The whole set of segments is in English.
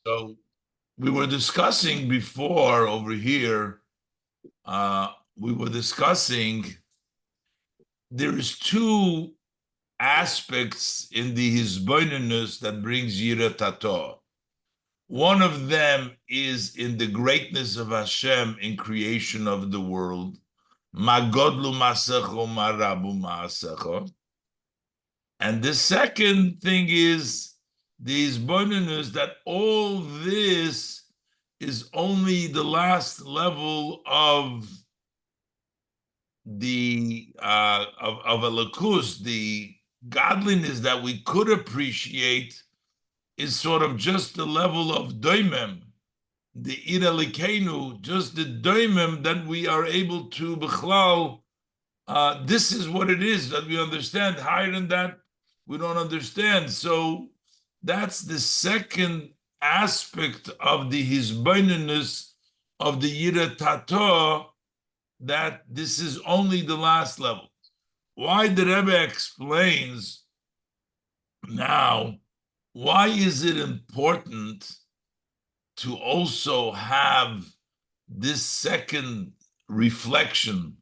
So we were discussing before over here, we were discussing there is two aspects in the hisbonenus that brings Yira Tato. One of them is in the greatness of Hashem in creation of the world. Magodlu masecho marabu maasecho. And the second thing is the hisbonenus that all this is only the last level of the of Elokus, the godliness that we could appreciate is sort of just the level of doimem, the ira likenu, just the doimem that we are able to bechlal. This is what it is that we understand. Higher than that, we don't understand. So that's the second aspect of the hisbonenus of the Yira Tato, that this is only the last level. Why the Rebbe explains now, why is it important to also have this second reflection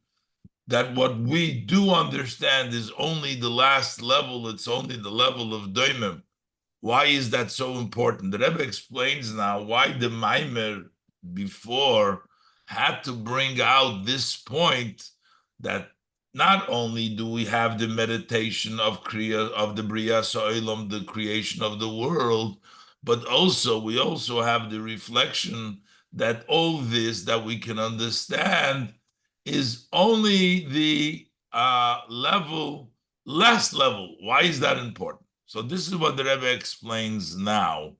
that what we do understand is only the last level, it's only the level of doimim. Why is that so important? The Rebbe explains now why the Maimer before had to bring out this point that not only do we have the meditation of Kriya, of the Bria So'ilam, the creation of the world, but also we also have the reflection that all this that we can understand is only the last level. Why is that important? So this is what the Rebbe explains now,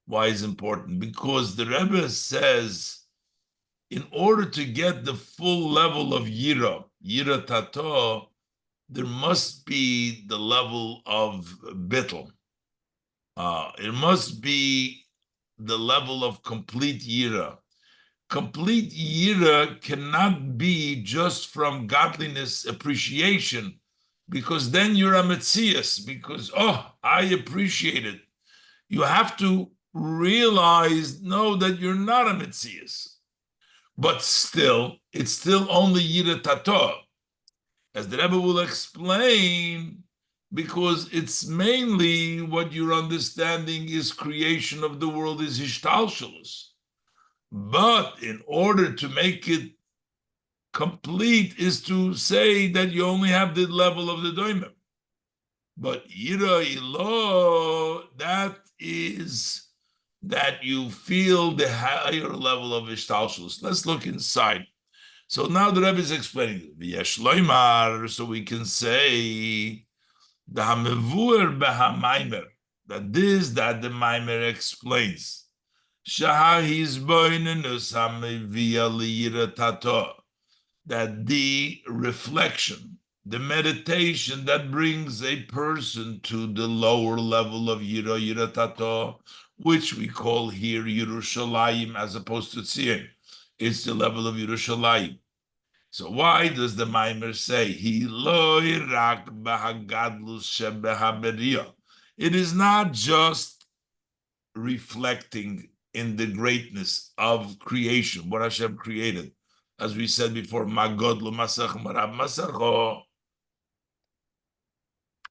why it's important. Because the Rebbe says, in order to get the full level of Yira Tato, there must be the level of Bittul. It must be the level of complete Yira. Complete Yira cannot be just from godliness appreciation, because then you're a Metzias, because, I appreciate it. You have to realize, no, that you're not a Metzias. But still, it's still only Yira Tato, as the Rebbe will explain, because it's mainly what you're understanding is creation of the world is Hishtalshalus. But in order to make it complete is to say that you only have the level of the doimim. But Yira Ilo, that is that you feel the higher level of Ishtalshus. Let's look inside. So now the Rebbe is explaining so we can say the Hamevur Behamaimer, that the Maimer explains. That the reflection, the meditation that brings a person to the lower level of Yira Tato, which we call here Yerushalayim as opposed to Tzion. It's the level of Yerushalayim. So why does the Maimer say, it is not just reflecting in the greatness of creation, what Hashem created. As we said before, Magodlu Masach Marab Masacho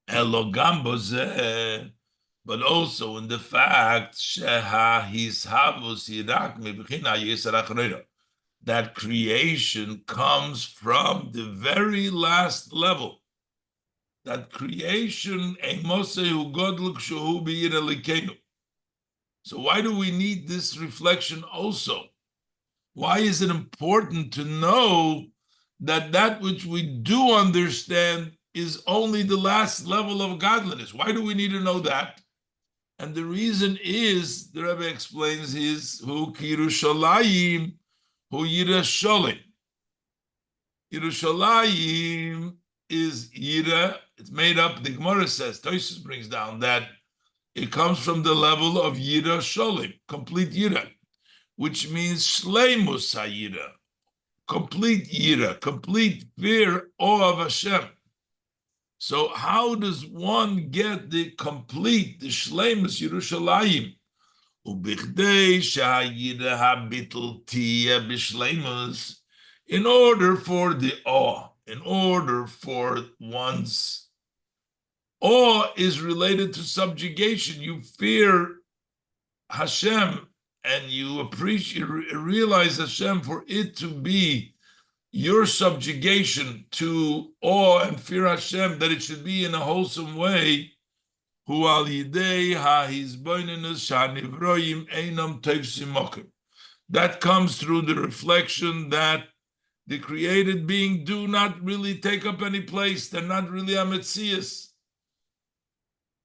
Elogam Boze, but also in the fact that creation comes from the very last level. That creation, so why do we need this reflection also? Why is it important to know that which we do understand is only the last level of godliness? Why do we need to know that? And the reason is, the Rebbe explains, is Hu Yerushalayim, Hu Yira Sholim. Yerushalayim is Yira. It's made up, the Gemara says, Tosfos brings down that it comes from the level of Yira Sholim, complete Yira, which means Shleimus HaYira, complete Yira, complete fear, awe of Hashem. So how does one get the complete, the Shleimus Yerushalayim, ובכדי שהיראה הביטל תהיה בשלמות, in order for the awe, in order for one's awe is related to subjugation. You fear Hashem and you appreciate, realize Hashem for it to be your subjugation to awe and fear Hashem, that it should be in a wholesome way. That comes through the reflection that the created being do not really take up any place. They're not really a Metzias.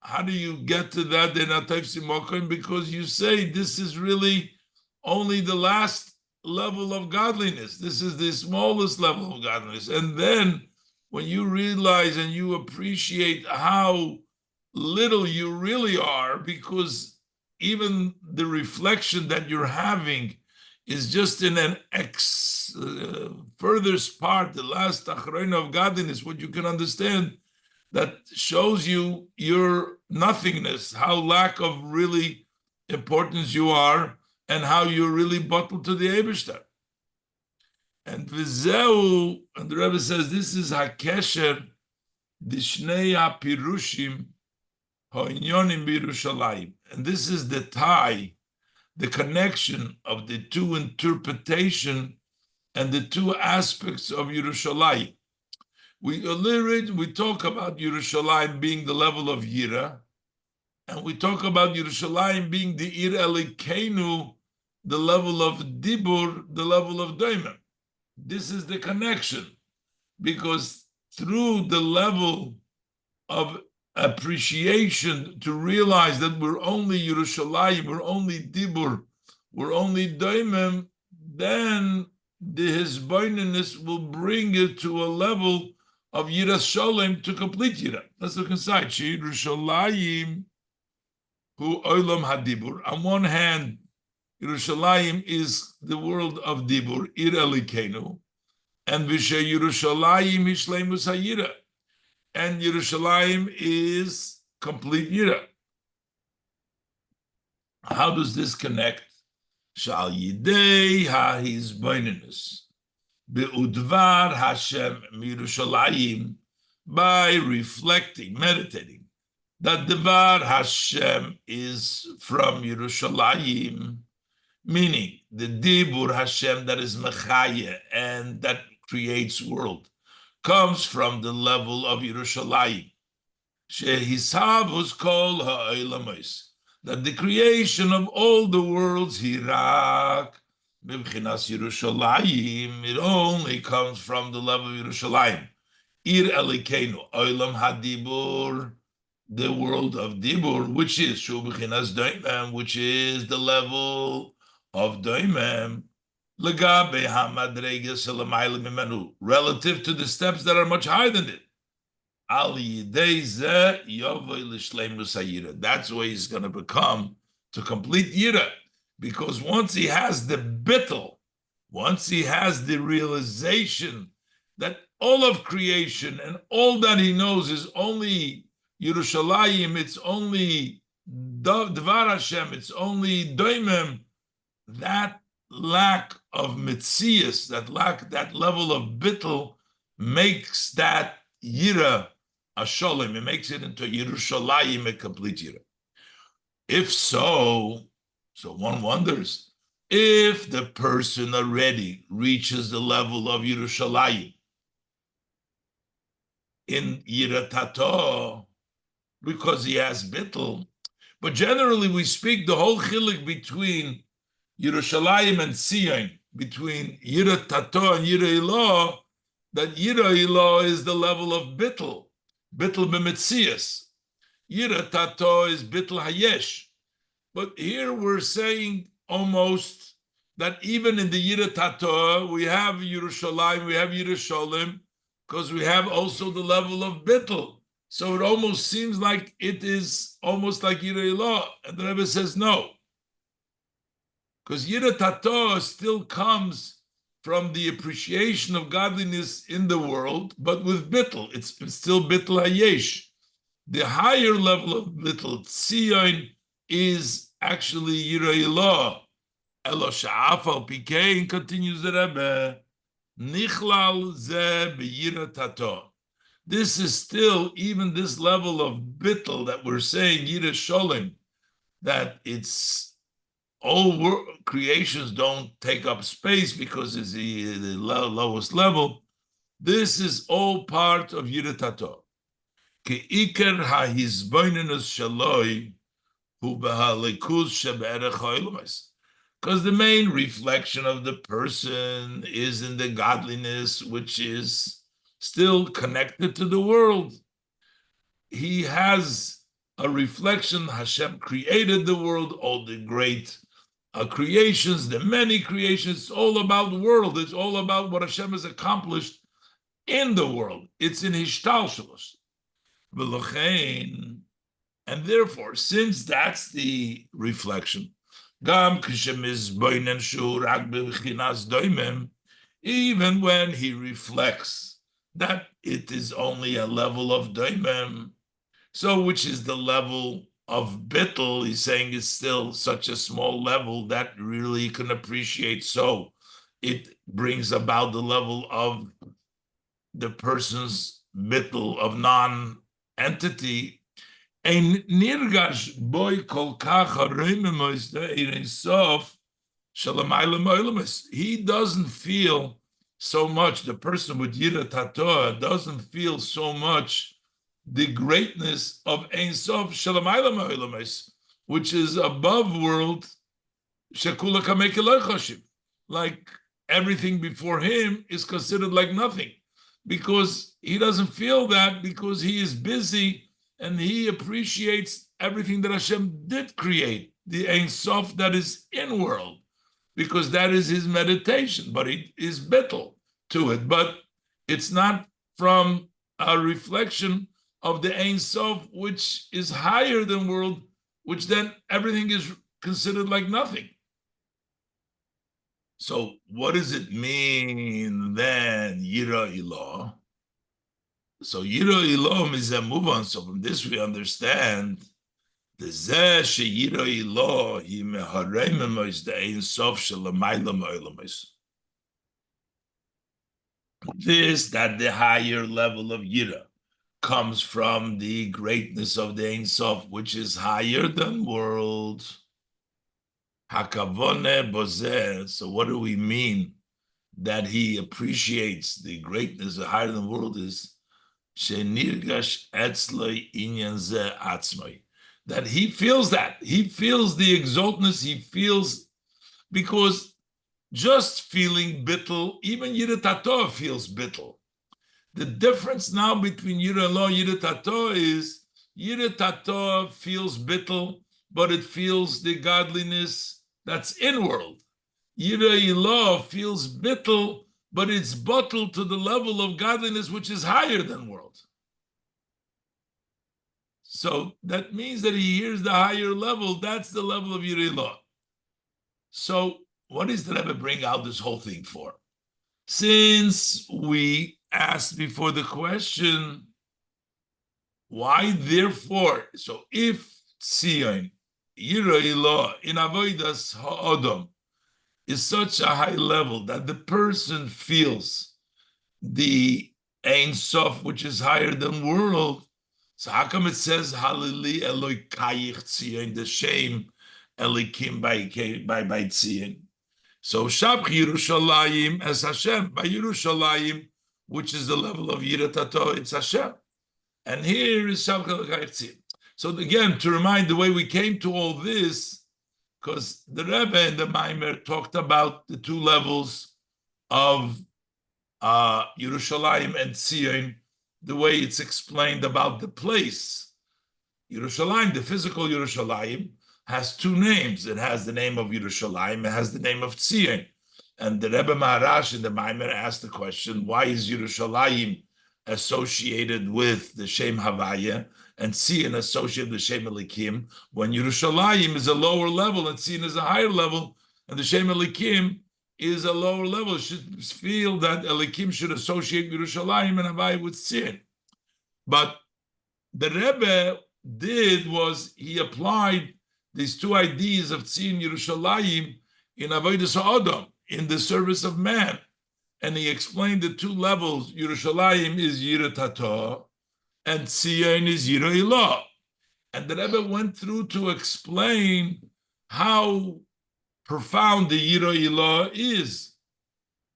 How do you get to that? They're not Taifsimokim, because you say this is really only the last level of godliness. This is the smallest level of godliness. And then when you realize and you appreciate how little you really are, because even the reflection that you're having is just in an furthest part, the last achrona of godliness, what you can understand, that shows you your nothingness, how lack of really importance you are, and how you're really bottled to the Eibishter. And v'zeu, and the Rebbe says, this is hakesher dishnei hapirushim ha'inyonim b'Yerushalayim. And this is the tie, the connection of the two interpretation and the two aspects of Yerushalayim. We talk about Yerushalayim being the level of Yira, and we talk about Yerushalayim being the Ir Elikenu, the level of Dibur, the level of Doimim. This is the connection, because through the level of appreciation to realize that we're only Yerushalayim, we're only Dibur, we're only Doimim, then the Hizbaininess will bring it to a level of Yiras Sholem to complete Yira. Let's look inside. Yerushalayim hu olam hadibur. On one hand, Yerushalayim is the world of Dibur, Ir Elikenu, and Vishe Yerushalayim Hishleimus HaYira. And Yerushalayim is complete Yira. How does this connect? Shal Yidei HaHizbaininus. Be'udvar Hashem Mirushalayim, by reflecting, meditating, that Dvar Hashem is from Yerushalayim, meaning the Dibur Hashem that is Mechaya and that creates world, comes from the level of Yerushalayim. Shehisavus kol ha'olamos, that the creation of all the worlds, Hirak, B'bchinas Yerushalayim, it only comes from the level of Yerushalayim. Ir Elikenu, Olam HaDibur, the world of Dibur, which is Shu B'chinas Doimem, which is the level of Doimem, Legabe HaMadreges Elamayla Mimenu, relative to the steps that are much higher than it. Al Yidei Zeh Yovei L'Shleimus HaYira. That's why he's going to become to complete Yira. Because once he has the bittul, once he has the realization that all of creation and all that he knows is only Yerushalayim, it's only Dvar Hashem, it's only Doimem, that lack of Metzias, that level of bittul makes that Yira a Sholem. It makes it into Yerushalayim, a complete Yira. If so one wonders, if the person already reaches the level of Yerushalayim in Yiratato, because he has bittul, but generally we speak the whole chilik between Yerushalayim and Sion, between Yiratato and Yira Ilah, that Yira Ilah is the level of bittul b'metzias. Yiratato is bittul hayesh. But here we're saying almost that even in the Yira Tato, we have Yerushalayim, we have Yerushalayim, because we have also the level of bittul. So it almost seems like it is almost like Yira Ilah. And the Rebbe says no. Because Yira Tato still comes from the appreciation of godliness in the world, but with bittul. It's still bittul hayesh. The higher level of bittul, Tzion, is actually Yira Ilah. Elo Sha'afal Pikein, continues the Rebbe, Nichlal Ze B'Yira Tato. This is still, even this level of bittel that we're saying, Yira Sholim, that it's all creations don't take up space because it's the lowest level. This is all part of Yira Tato. Ke'iker ha'hizboinenus shaloi hu b'halikus shebe'erech ha'ilumais. Because the main reflection of the person is in the godliness, which is still connected to the world. He has a reflection. Hashem created the world, all the great creations, the many creations. It's all about the world. It's all about what Hashem has accomplished in the world. It's in Hishtalshalos. And therefore, since that's the reflection, even when he reflects that it is only a level of doimem, so which is the level of bittel, he's saying it's still such a small level that really can appreciate. So it brings about the level of the person's bittel of non-entity. Ein nirgash boy kol kach harememois de'erein sof shalamayla mo'elamis. He doesn't feel so much, the person with Yira Tatoa doesn't feel so much the greatness of Ein Sof shalamayla mo'elamis, which is above world, shekula kamei keloi chashiv. Like everything before him is considered like nothing, because he doesn't feel that, because he is busy and he appreciates everything that Hashem did create, the Ein Sof that is in world, because that is his meditation, but it is bittul to it. But it's not from a reflection of the Ein Sof, which is higher than world, which then everything is considered like nothing. So what does it mean then, Yira Ilah? So Yira Ilah is a move on. So from this we understand the Zeh Yira Ilah he meharememois the Ein Sof shelamayla mo'elamis. This, that the higher level of Yira comes from the greatness of the Ein Sof, which is higher than world. Hakavone bozeh. So what do we mean that he appreciates the greatness of higher than world is shenirgash etzloi inyan zeh atzmoi. That he feels that. He feels the exaltness, he feels, because just feeling bittul, even Yira Tato feels bittul. The difference now between Yira Ilah and Yira Tato is Yira Tato feels bittul, but it feels the godliness that's in world. Yira Ilah feels bittul, but it's bottled to the level of godliness which is higher than world. So that means that he hears the higher level. That's the level of Yira Ilah. So what is the Rebbe bring out this whole thing for? Since we asked before the question, why therefore? So if Tzion, Yira Ilah in Avodas Ha'odom is such a high level that the person feels the Ein Sof, which is higher than world, so how come it says Halili Eloi Kayich Tzion, the shame Elikim by Tzion? So Shabch Yerushalayim as Hashem, by Yerushalayim, which is the level of Yira Tato, it's Hashem. And here is Shabch Eloi Kayich Tzion. So again, to remind the way we came to all this, because the Rebbe and the Maimer talked about the two levels of Yerushalayim and Tzion, the way it's explained about the place. Yerushalayim, the physical Yerushalayim, has two names. It has the name of Yerushalayim, it has the name of Tzion. And the Rebbe Maharash and the Maimer asked the question, why is Yerushalayim associated with the Shem Havaya and Tzion associated with the Shem Elikim, when Yerushalayim is a lower level and Tzion is a higher level, and the Shem Elikim is a lower level? Should feel that Elikim should associate Yerushalayim and Havaya with Tzion. But the Rebbe did was he applied these two ideas of Tzion Yerushalayim in Avodas HaAdam, in the service of man. And he explained the two levels. Yerushalayim is Yirat HaTorah, and Tzion is Yirat Ilah. And the Rebbe went through to explain how profound the Yirat Ilah is.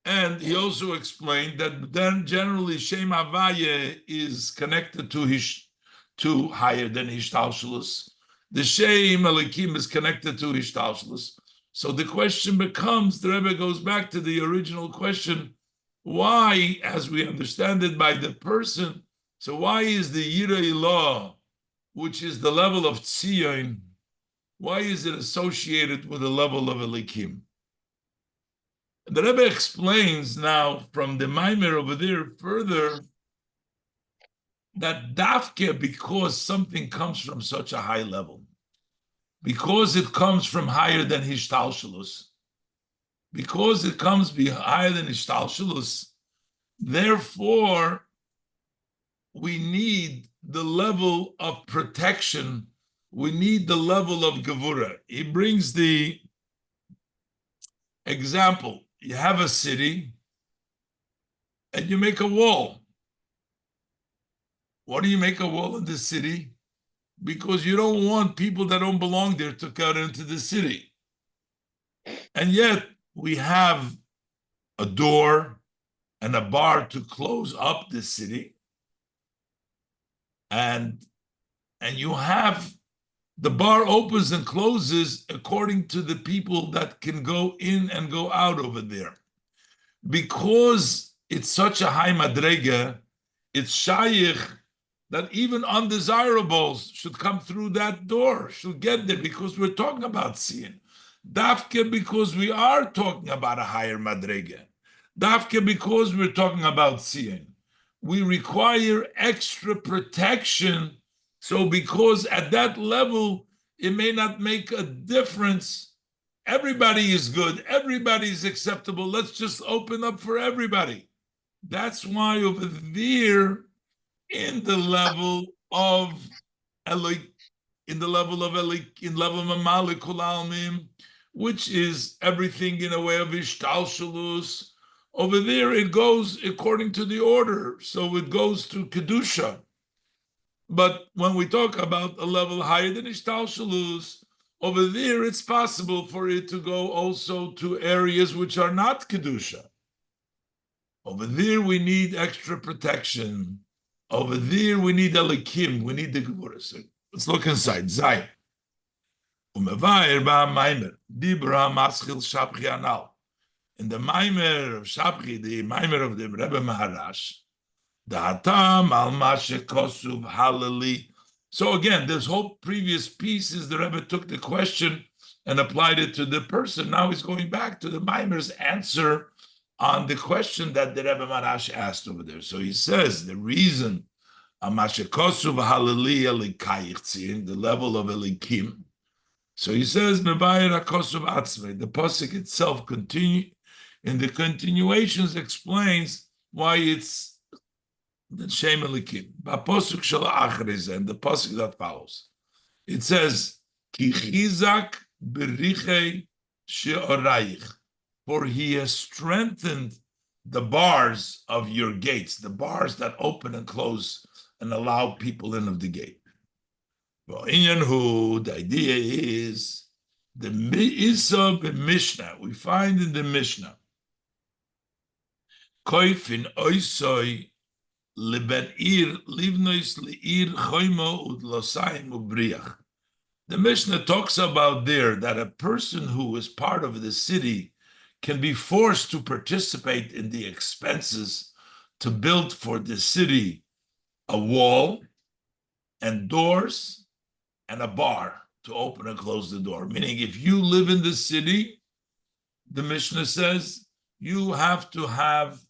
And he also explained that then generally Shem Havaya is connected to higher than Hishtalshelus. The Shem Elikim is connected to Hishtalshelus. So the question becomes, the Rebbe goes back to the original question, why, as we understand it by the person, so why is the Yirat Ilah, which is the level of Tzion, why is it associated with the level of Elikim? The Rebbe explains now from the Maimer over there further that dafke, because something comes from such a high level, because it comes from higher than Hishtalshelus, because it comes higher than Hishtalshelus, therefore we need the level of protection, we need the level of Gevura. He brings the example. You have a city and you make a wall. Why do you make a wall in the city? Because you don't want people that don't belong there to get into the city. And yet we have a door and a bar to close up the city. And you have the bar opens and closes according to the people that can go in and go out over there. Because it's such a high madrega, it's shaykh that even undesirables should come through that door, should get there, because we're talking about Tzion. Dafke, because we are talking about a higher madrega. Dafke, because we're talking about Tzion. We require extra protection. So because at that level, it may not make a difference. Everybody is good. Everybody is acceptable. Let's just open up for everybody. That's why over there, in the level of Elik, in the level of Elik, in level of Mamalik Kulalmim, which is everything in a way of Ishtalshalus, over there it goes according to the order. So it goes to Kedusha. But when we talk about a level higher than Ishtalshalus, over there it's possible for it to go also to areas which are not Kedusha. Over there we need extra protection. Over there we need Elikim, we need the Gevurah. So let's look inside. Zay. Umevayer ba Maimer, Dibra Maschil Shabchi Anal. In the Maimer of Shabchi, the Maimer of the Rebbe Maharash, Da'atam al Mashe Kosuv Halali. So again, this whole previous piece is the Rebbe took the question and applied it to the person. Now he's going back to the Maimer's answer on the question that the Rebbe Maharash asked over there. So he says the reason Mashe Kosuv Halali Elikayich, the level of Elikim. So he says Mevayer HaKosuv Atzmei. The pasuk itself in the continuations explains why it's the Shem Elikim. Ba'posuk shel Achriz, and the pasuk that follows, it says Ki Chizak Berichei She'orayich, for he has strengthened the bars of your gates, the bars that open and close and allow people in of the gate. Well, Inyan Hu, the idea is the Isa Mishnah. We find in the Mishnah, Koifin Oisoi Liben Ir Livnois Leir Choimo Udlosayim Ubriach. The Mishnah talks about there that a person who is part of the city can be forced to participate in the expenses to build for the city a wall and doors and a bar to open and close the door. Meaning, if you live in the city, the Mishnah says, you have to have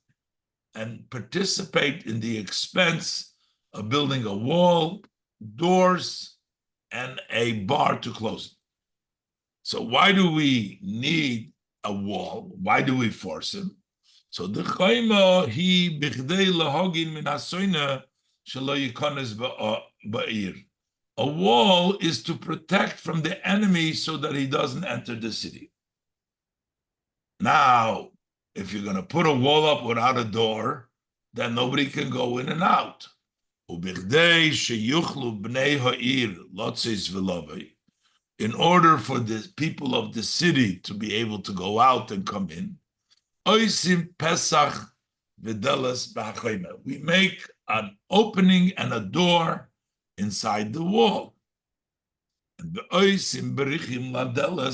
and participate in the expense of building a wall, doors, and a bar to close it. So why do we need a wall? Why do we force him? So the chayma he bichdei lahogin min hasoina shelo yikones ba'ir. A wall is to protect from the enemy so that he doesn't enter the city. Now, if you're going to put a wall up without a door, then nobody can go in and out. In order for the people of the city to be able to go out and come in, we make an opening and a door inside the wall. And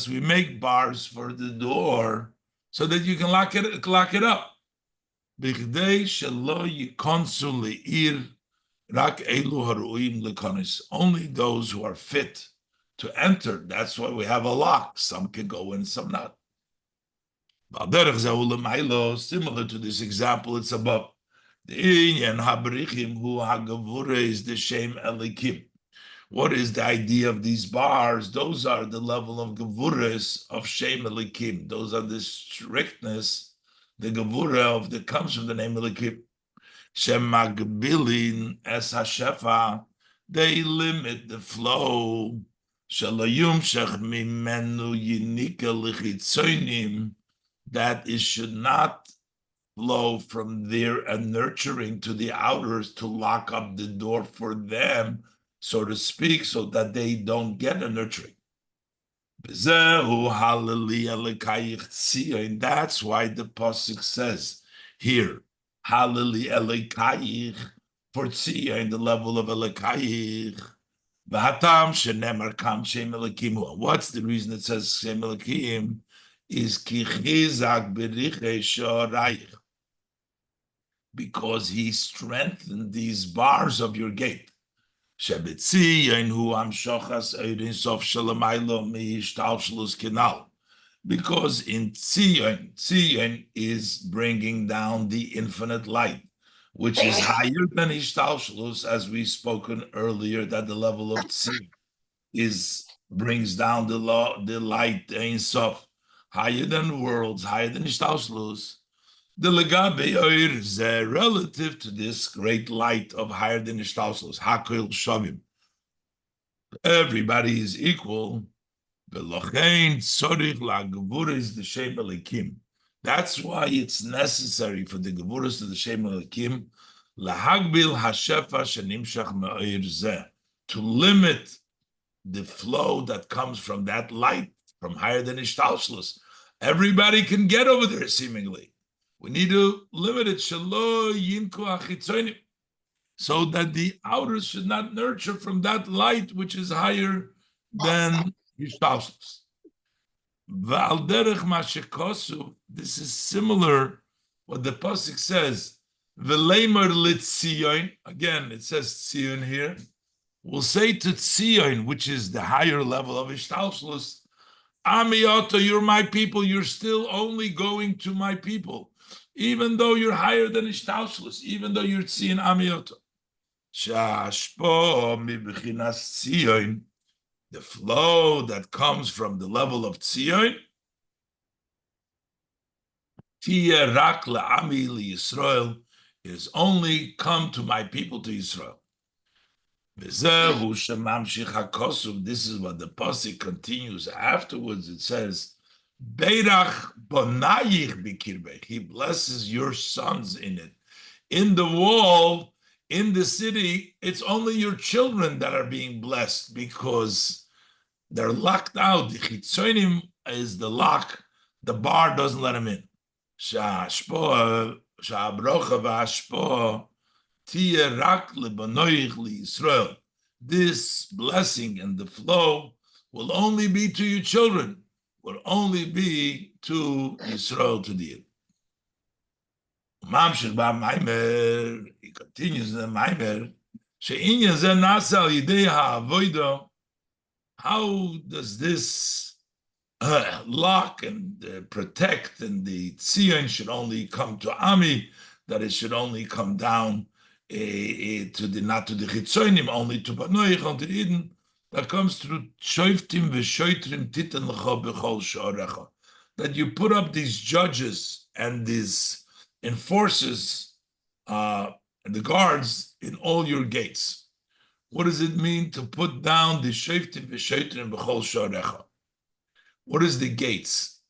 we make bars for the door so that you can lock it up. Only those who are fit to enter. That's why we have a lock. Some can go in, some not. Similar to this example, it's above. The inyan habrichim hu hagavura is the shem elikim. What is the idea of these bars? Those are the level of gavuras of shem elikim. Those are the strictness, the gavura that comes from the name elikim. Shem magbilin es hashefa. They limit the flow. Shalayum shech mimenu yinika lichitzonim. That it should not flow from there and nurturing to the outers to lock up the door for them, so to speak, so that they don't get a nurturing. That's why the pasuk says here, Halili elekayich, for tziyah in the level of elekayich. What's the reason it says shem elikim? Is because he strengthened these bars of your gate. Because in Tzion is bringing down the infinite light, which is higher than Ishtalshlus, as we've spoken earlier, that the level of Tzion brings down the light Ein Sof, higher than worlds, higher than Ishtalshlus. The legabe oir is relative to this great light of higher than Ishtalshlus. Hakol shavim. Everybody is equal. Velochein tzorich lagavura is the shem elikim. That's why it's necessary for the gavuras to the shem elikim lahagbil hashefa shenimshach me'oir zeh, to limit the flow that comes from that light from higher than Ishtalshlus. Everybody can get over there, seemingly. We need to limit it, so that the outers should not nurture from that light which is higher than Ishtalshlus. This is similar what the pasuk says. Again, it says Tzion here. We'll say to Tzion, which is the higher level of Ishtalshlus, Amiyoto, you're my people. You're still only going to my people, even though you're higher than Ishtalshlus, even though you're Tzion Amiyoto. Shashpo mibechinas Tzion, the flow that comes from the level of Tzion, Tia rak la'ami liYisrael, is only come to my people, to Israel. This is what the pasuk continues afterwards. It says, Beirach bonayich bikirbech. He blesses your sons in it. In the wall, in the city, it's only your children that are being blessed because they're locked out. The chitzonim is the lock. The bar doesn't let them in. Sha'abrocha v'ashpoa this blessing and the flow will only be to your children, will only be to Yisrael, to the end. He continues in the Maimer. How does this lock and protect, and the Tzion should only come to Ami, that it should only come down to the, not to the Chitzonim, only to Banoich, only to Eden, that comes through Shoiftim v'Shoitrim Titan L'cha B'chol Sha'arecha, that you put up these judges and these enforcers, the guards in all your gates. What does it mean to put down the shoftim v'shoitrim b'chol shorecha? What is the gates?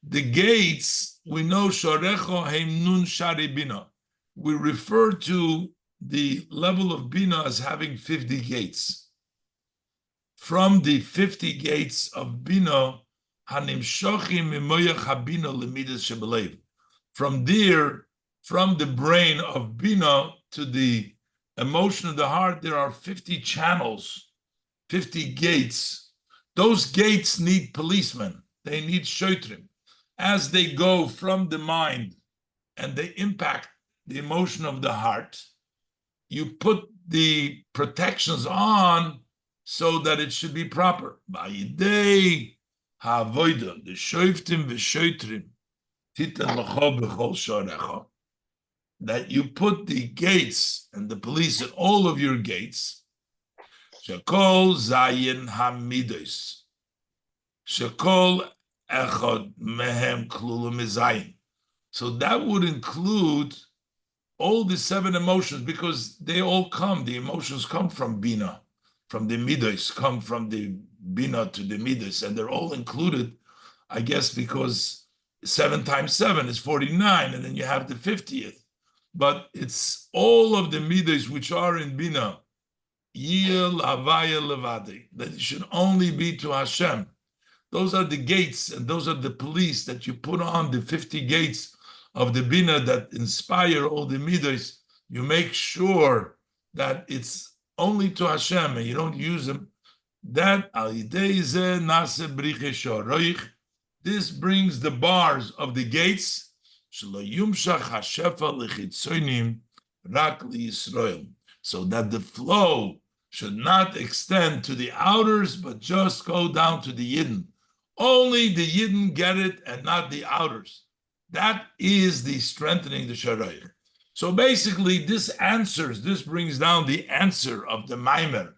The gates, we know shorecha heim nun shari bina. We refer to the level of bina as having 50 gates. From the 50 gates of bina, hanimshochim mimoyach habina lemidas shebelev. From there, from the brain of bina to the emotion of the heart, there are 50 channels, 50 gates. Those gates need policemen. They need shotrim. As they go from the mind and they impact the emotion of the heart, you put the protections on so that it should be proper. Ba'yidei ha'avoida, the shoftim v'shotrim, titan l'cho b'chol shorecha. That you put the gates and the police at all of your gates. Shekol zayin hamidos. Shekol echad mehem klulim zayin. So that would include all the 7 emotions, because they all come, the emotions come from Bina, from the Midos, come from the Bina to the Midos, and they're all included, I guess, because 7 times 7 is 49, and then you have the 50th. But it's all of the Midos which are in Bina, Yil Havaya Levadi, that it should only be to Hashem. Those are the gates, and those are the police that you put on the 50 gates of the Bina that inspire all the Midos. You make sure that it's only to Hashem and you don't use them. That this brings the bars of the gates so that the flow should not extend to the outers, but just go down to the Yidden. Only the Yidden get it and not the outers. That is the strengthening the Sharaich. So basically, this brings down the answer of the Maimer.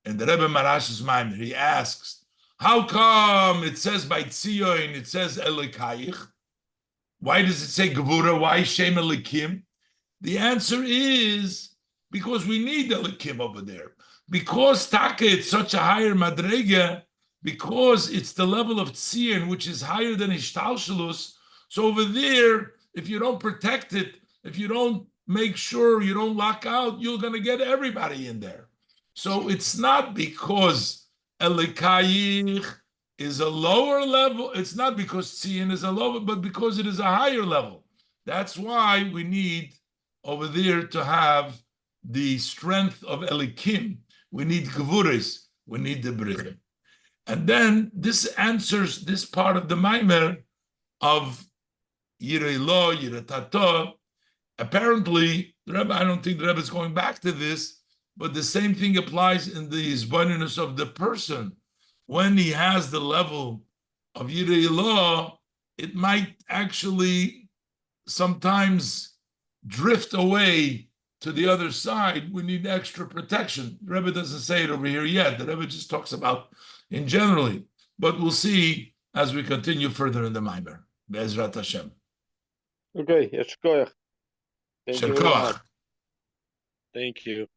In the Rebbe Marash's Maimer, he asks, how come it says by Tzion, it says Elikayich? Why does it say Gevura? Why Shem Elikim? The answer is because we need Elikim over there. Because Taka, it's such a higher Madrega, because it's the level of Tzion, which is higher than Ishtalshalus. So over there, if you don't protect it, if you don't make sure you don't lock out, you're going to get everybody in there. So it's not because Elikayich is a lower level. It's not because Tzion is a lower, but because it is a higher level. That's why we need over there to have the strength of Elikim. We need Gevuris. We need the Brichim. And then this answers this part of the Maimer of Yirei Lo, Yirei Tato. Apparently, the Rebbe, I don't think the Rebbe is going back to this, but the same thing applies in the Zboninus of the person. When he has the level of Yirei Lo, it might actually sometimes drift away to the other side. We need extra protection. The Rebbe doesn't say it over here yet. The Rebbe just talks about in generally, but we'll see as we continue further in the Maimer. Be'ezrat Hashem. Okay, Yeshkoyach. Thank you very Shekach. much. Thank you.